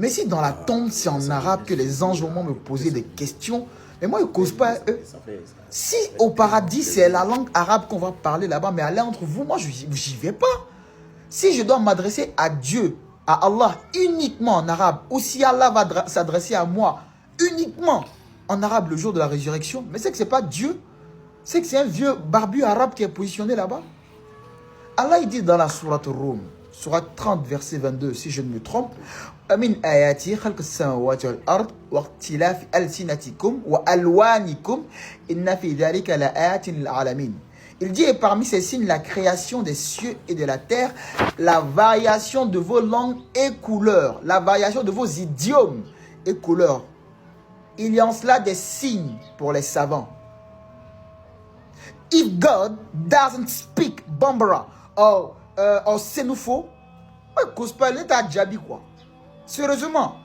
Mais si dans la tombe, c'est en arabe que les anges vont me poser des questions, mais moi, ils ne causent pas eux. Si au paradis, c'est la langue arabe qu'on va parler là-bas, mais allez entre vous, moi, j'y vais pas. Si je dois m'adresser à Dieu, à Allah, uniquement en arabe, ou si Allah va s'adresser à moi uniquement en arabe le jour de la résurrection, mais c'est que ce n'est pas Dieu, c'est que c'est un vieux barbu arabe qui est positionné là-bas. Allah il dit dans la sourate Rum, sourate 30, verset 22, si je ne me trompe, Amin ayati khalq as-samawati wal ard wa ikhtilaf alsinatikum wa alwanikum inna fi dhalika la ayatin lil alamin. Il dit, et parmi ces signes, la création des cieux et de la terre, la variation de vos langues et couleurs, la variation de vos idiomes et couleurs. Il y a en cela des signes pour les savants. If God doesn't speak Bambara or Sénoufo, cause pas l'état Djabi quoi. Sérieusement,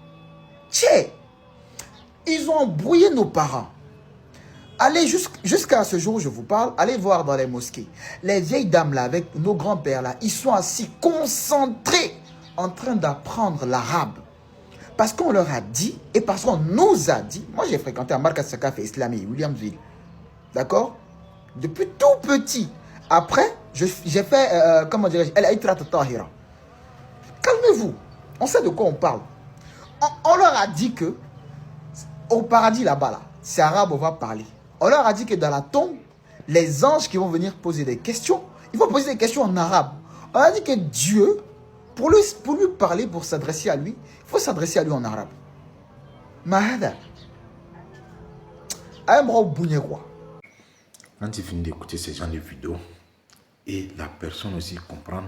tchè, ils ont embrouillé nos parents. Allez jusqu'à ce jour où je vous parle, allez voir dans les mosquées. Les vieilles dames là, avec nos grands-pères là, ils sont assis concentrés en train d'apprendre l'arabe. Parce qu'on leur a dit, et parce qu'on nous a dit, moi j'ai fréquenté à Markas Sakaf et Islami, Williamsville. D'accord? Depuis tout petit. Après, j'ai fait, comment dirais-je, El Aïtrat Tahira. Calmez-vous. On sait de quoi on parle. On leur a dit que, au paradis là-bas, là, c'est arabe, on va parler. On leur a dit que dans la tombe, les anges qui vont venir poser des questions, ils vont poser des questions en arabe. On a dit que Dieu, pour lui parler, pour s'adresser à lui, il faut s'adresser à lui en arabe. Mahada. Quand tu finis d'écouter ces genres de vidéos, et la personne aussi comprend,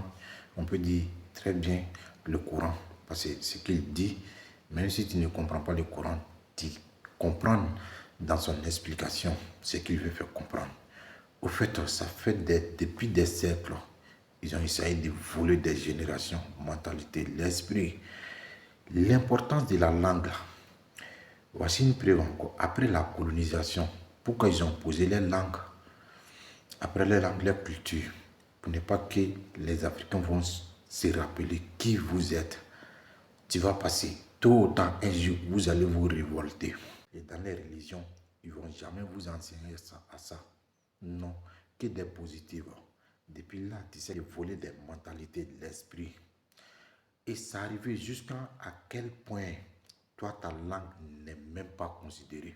on peut dire très bien le Coran. Parce que ce qu'il dit, même si tu ne comprends pas le Coran, tu comprends dans son explication ce qu'il veut faire comprendre. Au fait, ça fait depuis des siècles, ils ont essayé de voler des générations, mentalité, l'esprit, l'importance de la langue. Voici une preuve encore. Après la colonisation, pourquoi ils ont posé les langues? Après les langues, les cultures, pour ne pas que les Africains vont se rappeler qui vous êtes. Tu vas passer tôt ou tard un jour, vous allez vous révolter. Et dans les religions, ils ne vont jamais vous enseigner ça, à ça. Non, que des positifs. Depuis là, tu sais de voler des mentalités de l'esprit. Et ça arrive jusqu'à quel point toi, ta langue n'est même pas considérée.